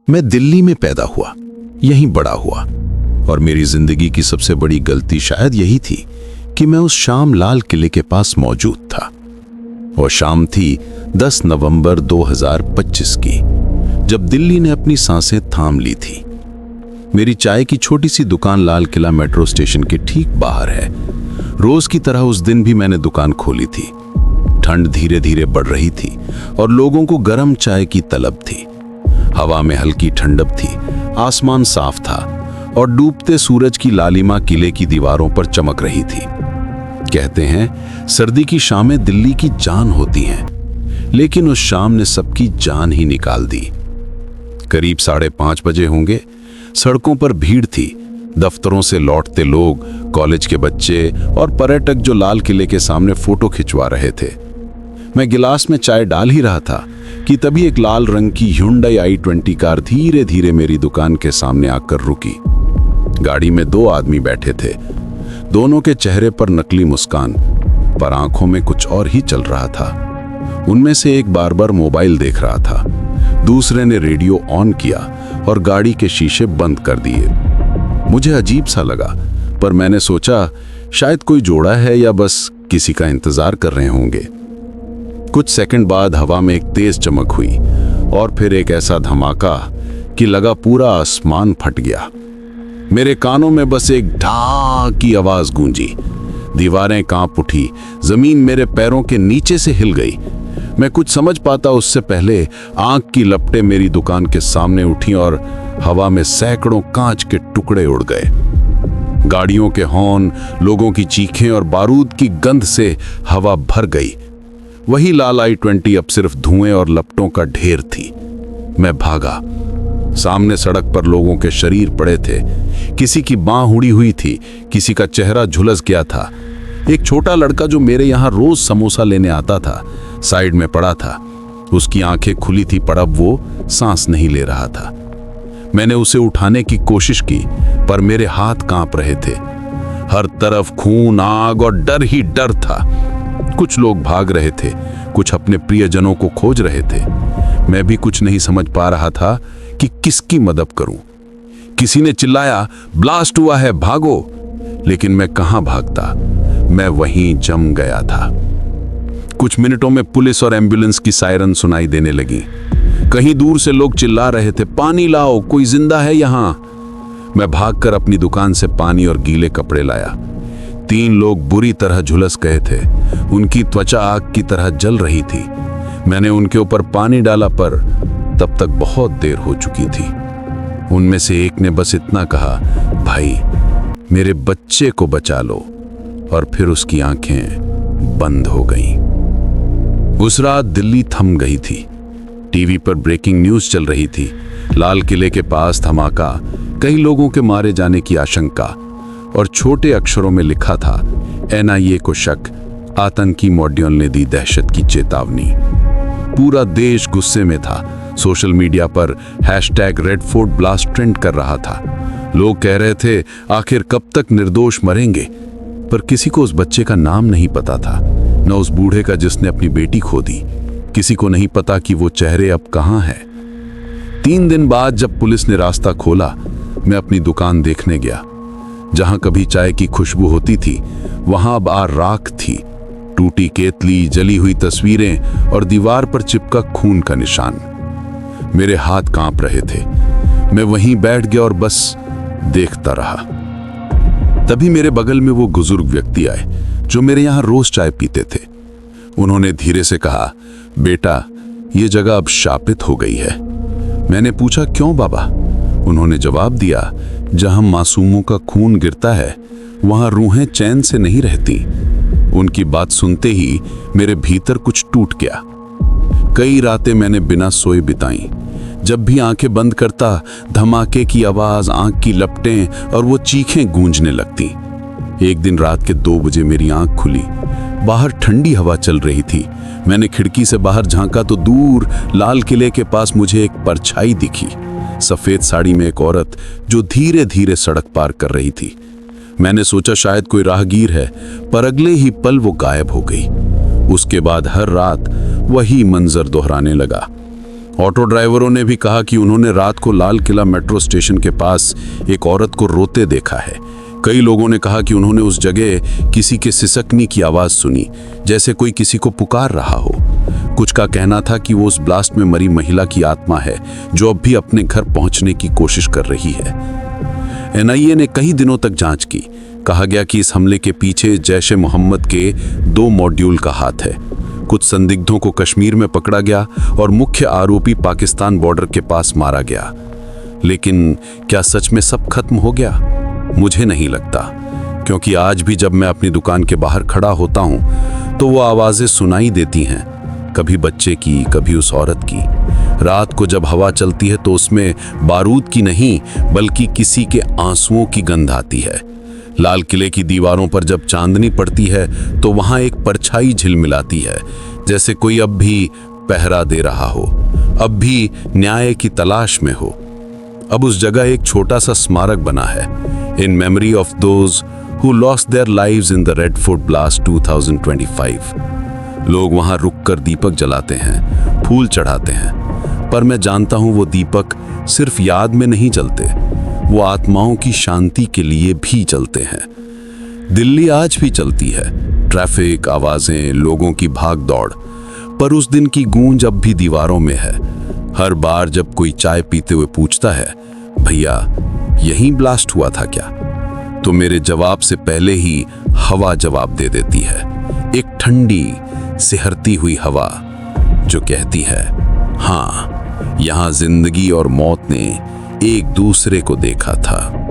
मैं दिल्ली में पैदा हुआ, यहीं बड़ा हुआ, और मेरी जिंदगी की सबसे बड़ी गलती शायद यही थी कि मैं उस शाम लाल किले के पास मौजूद था। वो शाम थी 10 नवंबर 2025 की, जब दिल्ली ने अपनी सांसें थाम ली थी। मेरी चाय की छोटी सी दुकान लाल किला मेट्रो स्टेशन के ठीक बाहर है। रोज की तरह उस दिन भी मैंने दुकान खोली थी। ठंड धीरे धीरे बढ़ रही थी और लोगों को गर्म चाय की तलब थी। हवा में हल्की ठंडक थी, आसमान साफ था और डूबते सूरज की लालिमा किले की दीवारों पर चमक रही थी। कहते हैं सर्दी की शामें दिल्ली की जान होती हैं, लेकिन उस शाम ने सबकी जान ही निकाल दी। करीब 5:30 बजे होंगे। सड़कों पर भीड़ थी। दफ्तरों से लौटते लोग, कॉलेज के बच्चे और पर्यटक जो लाल किले के सामने फोटो खिंचवा रहे थे। मैं गिलास में चाय डाल ही रहा था कि तभी एक लाल रंग की Hyundai i20 कार धीरे धीरे मेरी दुकान के सामने आकर रुकी। गाड़ी में 2 आदमी बैठे थे। दोनों के चेहरे पर नकली मुस्कान, पर आंखों में कुछ और ही चल रहा था। उनमें से एक बार बार मोबाइल देख रहा था, दूसरे ने रेडियो ऑन किया और गाड़ी के शीशे बंद कर दिए। मुझे अजीब सा लगा, पर मैंने सोचा शायद कोई जोड़ा है या बस किसी का इंतजार कर रहे होंगे। कुछ सेकंड बाद हवा में एक तेज चमक हुई और फिर एक ऐसा धमाका कि लगा पूरा आसमान फट गया। मेरे कानों में बस एक ढाक की आवाज गूंजी। दीवारें कांप उठी, जमीन मेरे पैरों के नीचे से हिल गई। मैं कुछ समझ पाता उससे पहले आंख की लपटें मेरी दुकान के सामने उठी और हवा में सैकड़ों कांच के टुकड़े उड़ गए। गाड़ियों के हॉर्न, लोगों की चीखें और बारूद की गंध से हवा भर गई। वही लाल i20 अब सिर्फ धुएं और लपटों का ढेर थी। मैं भागा। सामने सड़क पर लोगों के शरीर पड़े थे। किसी की बांह उड़ी हुई थी, किसी का चेहरा झुलस गया था। एक छोटा लड़का जो मेरे यहाँ रोज समोसा लेने आता था, साइड में पड़ा था। उसकी आंखें खुली थी, पर अब वो सांस नहीं ले रहा था। मैंने उसे उठाने की कोशिश की, पर मेरे हाथ कांप रहे थे। हर तरफ खून, आग और डर ही डर था। कुछ लोग भाग रहे थे, कुछ अपने प्रियजनों को खोज रहे थे। मैं भी कुछ नहीं समझ पा रहा था कि किसकी मदद करूं। किसी ने चिल्लाया, ब्लास्ट हुआ है, भागो। लेकिन मैं कहां भागता, मैं वहीं जम गया था। कुछ मिनटों में पुलिस और एम्बुलेंस की सायरन सुनाई देने लगी। कहीं दूर से लोग चिल्ला रहे थे, पानी लाओ, कोई जिंदा है यहां। मैं भागकर अपनी दुकान से पानी और गीले कपड़े लाया। 3 लोग बुरी तरह झुलस गए थे। उनकी त्वचा आग की तरह जल रही थी। मैंने उनके ऊपर पानी डाला, पर तब तक बहुत देर हो चुकी थी। उनमें से एक ने बस इतना कहा, भाई मेरे बच्चे को बचा लो, और फिर उसकी आंखें बंद हो गईं। उस रात दिल्ली थम गई थी। टीवी पर ब्रेकिंग न्यूज़ चल रही थी। लाल किले के पास धमाका, कई लोगों के मारे जाने की आशंका, और छोटे अक्षरों में लिखा था, NIA को शक, आतंकी मॉड्यूल ने दी दहशत की चेतावनी। पूरा देश गुस्से में था। सोशल मीडिया पर #RedFortBlast ट्रेंड कर रहा था। लोग कह रहे थे, आखिर कब तक निर्दोष मरेंगे। पर किसी को उस बच्चे का नाम नहीं पता था, न उस बूढ़े का जिसने अपनी बेटी खो दी। किसी को नहीं पता कि वो चेहरे अब कहां है। 3 दिन बाद जब पुलिस ने रास्ता खोला, मैं अपनी दुकान देखने गया। जहां कभी चाय की खुशबू होती थी, वहां अब राख थी। टूटी केतली, जली हुई तस्वीरें और दीवार पर चिपका खून का निशान। मेरे हाथ कांप रहे थे। मैं वहीं बैठ गया और बस देखता रहा। तभी मेरे बगल में वो बुजुर्ग व्यक्ति आए जो मेरे यहाँ रोज चाय पीते थे। उन्होंने धीरे से कहा, बेटा ये जगह अब शापित हो गई है। मैंने पूछा, क्यों बाबा? उन्होंने जवाब दिया, जहां मासूमों का खून गिरता है, वहां रूहें चैन से नहीं रहती। उनकी बात सुनते ही मेरे भीतर कुछ टूट गया। कई रातें मैंने बिना सोए बिताई। जब भी आंखें बंद करता, धमाके की आवाज, आंख की लपटें और वो चीखें गूंजने लगती। एक दिन रात के 2 बजे मेरी आंख खुली। बाहर ठंडी हवा चल रही थी। मैंने खिड़की से बाहर झांका तो दूर लाल किले के पास मुझे एक परछाई दिखी। सफेद साड़ी में एक औरत जो धीरे धीरे सड़क पार कर रही थी। मैंने सोचा शायद कोई राहगीर है, पर अगले ही पल वो गायब हो गई। उसके बाद हर रात वही मंजर दोहराने लगा। ऑटो ड्राइवरों ने भी कहा कि उन्होंने रात को लाल किला मेट्रो स्टेशन के पास एक औरत को रोते देखा है। कई लोगों ने कहा कि उन्होंने उस जगह किसी के सिसकने की आवाज़ सुनी, जैसे कोई किसी को पुकार रहा हो। कुछ का कहना था कि वो उस ब्लास्ट में मरी महिला की आत्मा है जो अब भी अपने घर पहुंचने की कोशिश कर रही है। एनआईए ने कई दिनों तक जांच की। कहा गया कि इस हमले के पीछे जैश-ए मोहम्मद के 2 मॉड्यूल का हाथ है। कुछ संदिग्धों को कश्मीर में पकड़ा गया और मुख्य आरोपी पाकिस्तान बॉर्डर के पास मारा गया। लेकिन क्या सच में सब खत्म हो गया? मुझे नहीं लगता, क्योंकि आज भी जब मैं अपनी दुकान के बाहर खड़ा होता हूं तो वो आवाजें सुनाई देती हैं, कभी बच्चे की, कभी उस औरत की। रात को जब हवा चलती है तो उसमें बारूद की नहीं बल्कि किसी के आंसुओं की गंध आती है। लाल किले की दीवारों पर जब चांदनी पड़ती है तो वहां एक परछाई झिलमिलाती है, जैसे कोई अब भी पहरा दे रहा हो, अब भी न्याय की तलाश में हो। अब उस जगह एक छोटा सा स्मारक बना है, in memory of those who lost their lives in the red fort blast 2025। लोग वहां रुककर दीपक जलाते हैं, फूल चढ़ाते हैं, पर मैं जानता हूं वो दीपक सिर्फ याद में नहीं जलते, वो आत्माओं की शांति के लिए भी जलते हैं। दिल्ली आज भी चलती है, ट्रैफिक, आवाजें, लोगों की भाग दौड़, पर उस दिन की गूंज अब भी दीवारों में है। हर बार जब कोई चाय पीते हुए पूछता है, भैया यहीं ब्लास्ट हुआ था क्या, तो मेरे जवाब से पहले ही हवा जवाब दे देती है। एक ठंडी सिहरती हुई हवा जो कहती है, हाँ, यहां जिंदगी और मौत ने एक दूसरे को देखा था।